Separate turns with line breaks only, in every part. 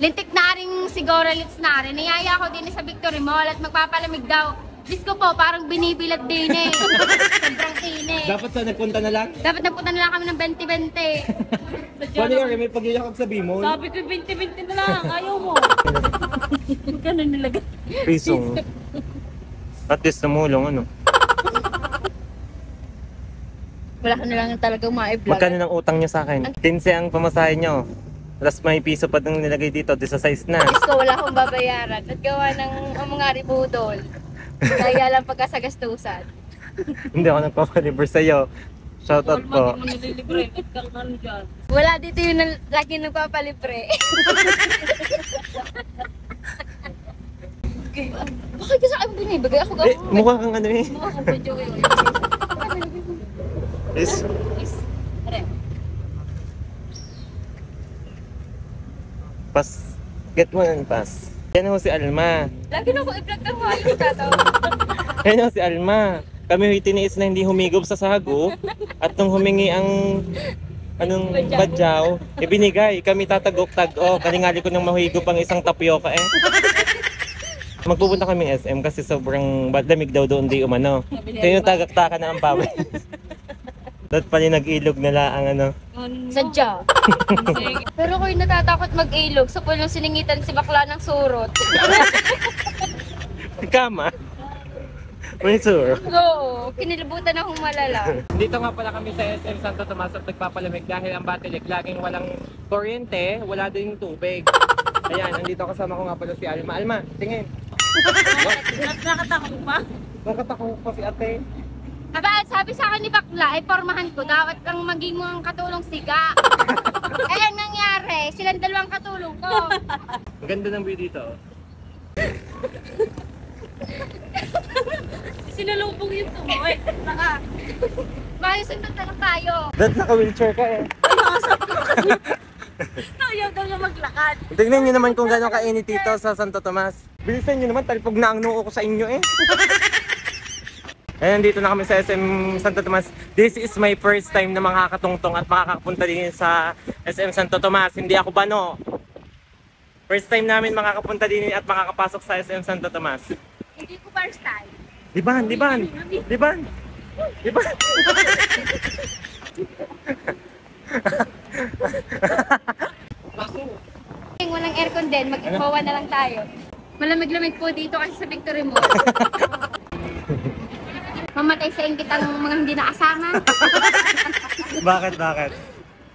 Lintik na rin siguro, lits na rin. Niyaya ako din sa Victory Mall at magpapalamig daw. Diyos ko po, parang binibilat din eh. Sobrang init.
Dapat sa nagpunta na lang?
Dapat nagpunta na lang kami ng 20-20.
Paano yun? May pag-iyak sa Bimol?
Sabi ko 20-20 na lang, ayaw mo. Ganun nilagay.
Piso. At least namulong, ano?
Wala ka na lang talagang ma-vlog.
Magkano ng utang nyo sa akin? 15 ang pamasahe nyo. Tapos may piso pa nang nilagay dito, di sa size na.
Diyos ko, wala akong babayaran. At gawa ng mga ribudol. Kaya lang pagkasagastusan.
Hindi ako nagpapalibre sa'yo. Shoutout po.
Hindi mo nililibre, at kang ano dyan.
Wala dito yung lagi nagpapalibre. Bakit ka sa akin binibigay? Ako
Eh, mukha kang ano eh.
Mukha kang video yun.
Is,
Are.
pas. Get mo ng pas. Yan ho si Alma.
Lagi na ako i-vlog ng mga yung tataw.
Yan ho si Alma. Kami ho'y tiniis na hindi humigop sa sago. At nung humingi ang anong badyaw, ibinigay. Kami tatagok-tag. Oh, kaningali ko nang mahigop ang isang tapioca eh. Magpupunta kami SM kasi sobrang lamig daw doon di umano. Kaya yung tagaktaka na ang pawis. Dapat pala nag-ilog nila ang ano.
Sadya. Pero ako'y natatakot mag-ilog sa pulong siningitan si bakla ng surot.
Kama. May sure.
Oo, kinilibutan akong malala.
Dito nga pala kami sa SM Santo Tomas at nagpapalamig dahil ang Batilik laging walang kuryente, wala din tubig. Ayan, nandito kasama ko nga pala si Alma. Alma, tingin.
Nakatakot pa?
Nakatakot pa si ate.
Aba, sabi sa akin ni bakla, ay pormahan ko, dapat lang maging mo ang katulong siga. Eh, ang nangyari, silang dalawang katulong ko.
Ang ganda ng view dito.
Sinalubong yung tumoy.
Maayos ang tatanong tayo.
Dad, naka-wheelchair ka eh.
Ayaw daw niya maglakad.
Tingnan nyo naman kung gano'ng kainit dito sa Santo Tomas. Bilisan nyo naman, talipog na ang noo ko sa inyo eh. Ayan, dito na kami sa SM Santo Tomas. This is my first time na makakatungtong at makakapunta din sa SM Santo Tomas. Hindi ako bano. First time namin makakapunta din at makakapasok sa SM Santo Tomas.
Hindi ko first time.
Liban, liban, liban, liban.
Walang aircon din, mag-ipawa na lang tayo. Malamig-lamig po dito kasi sa Victory Mall. Mamatay sa inggit ang mga hindi nakasama.
Bakit, bakit?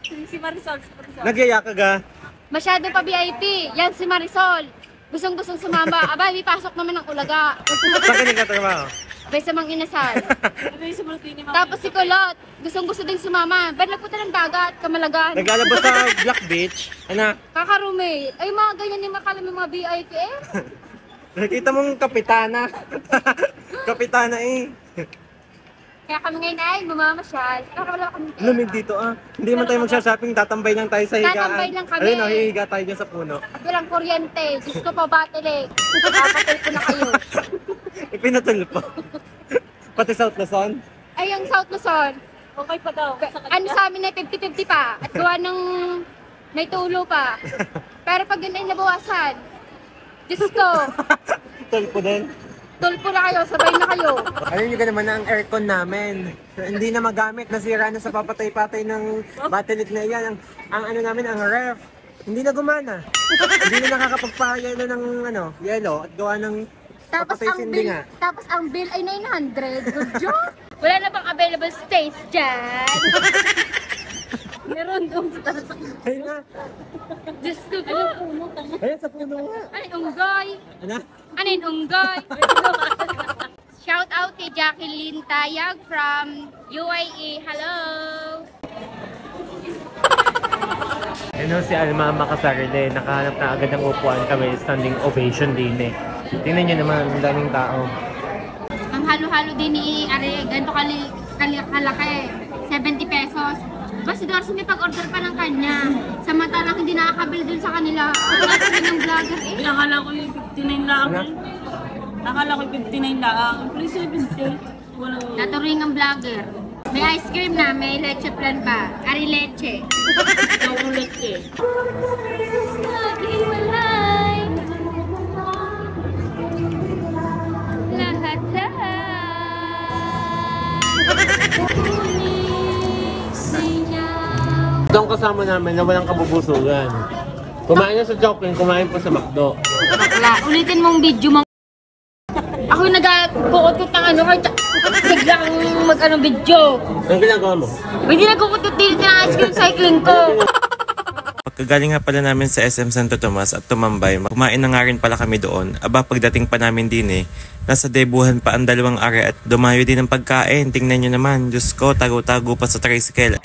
Si Marisol, si Marisol.
Nagyaya ka ga?
Masyado pa VIP. Yan si Marisol. Gustong-gustong sumama. Aba, may pasok naman ng ulaga.
Saan ka nagkatrabaho?
Bay sa mang inasal.
Ano yung sumulti ni Mami?
Tapos si Kulot. Gustong-gusto din sumama. Ba't nagpunta ng dagat, Kamalagan?
Naglalabas sa Black Beach. Anak,
Kakaroommate. Ay, mga ganyan yung makala ng mga VIP eh.
nakita mong kapitana. Kapitana eh.
Kaya kami ngayon ay bumamasyal. Para wala kami
Lamig dito ah. Hindi man tayo magsha-shopping, tatambay lang tayo sa higaan.
Tatambay lang kami.
Ayun, hihiga tayo dyan sa puno.
At walang kuryente. Diyos ko pa, Batilik. Papatay ko na kayo.
Ipinatul po. Pati South Luzon.
Ay, ang South Luzon.
Okay pa daw. Sa kanya.
Ano sa amin ay 50-50 pa. At gawa ng may tulo pa. Pero pag yun ay nabawasan, Diyos ko,
Tulpo din.
tulpo na kayo, sabay na kayo.
Ayun yung naman ang aircon namin. Hindi na magamit, nasira na sa papatay-patay ng Batilik na yan. Ang ano namin, ang ref. Hindi na gumana. Hindi na nakakapagpayelo ng ano, yelo at gawa ng papatay sindi nga.
Tapos ang bill ay 900. Good job. Wala na bang available space dyan?
Meron doon sa taas.
Ayun na.
Diyos ko po.
Ayun sa puno nga.
Ay, unggoy.
Ano?
Anin, unggoy. Shout out kay Jacqueline Tayag from UAE. Hello.
Ano si Alma Makasarili, nakahanap na agad ng upuan kami, standing ovation din eh. Tingnan nyo naman, ang daming tao.
Ang halo-halo din ni Are, ganito kalaki. 70 pesos. Basta Dorsi may pag-order pa ng kanya. Samantalang hindi nakakabili dun sa kanila. Ang gagawin ng vlogger eh.
Nakala ko yung 59 lang.
Ano?
Nakala ko yung 59 lang. Please 70. Walang...
Naturing ang vlogger. May ice cream na, may leche plan pa. Ari leche.
Ikaw ulit eh.
Lagi wala
Ito ang kasama namin na walang kabubusugan. Kumain na sa Joplin, kumain pa sa McDo.
Bakla, ulitin mong video mo. Ako yung nag-kukot-kut ng ano, kahit biglang mag-ano video.
Anong ginagawa mo?
Hindi nagkukot-kut din ng ice cream cycling ko.
Pagkagaling nga pala namin sa SM Santo Tomas at tumambay, kumain na nga rin pala kami doon. Aba, pagdating pa namin din nasa debuhan pa ang 2 are at dumayo din ang pagkain. Tingnan nyo naman, Diyos ko, tago-tago pa sa tricycle.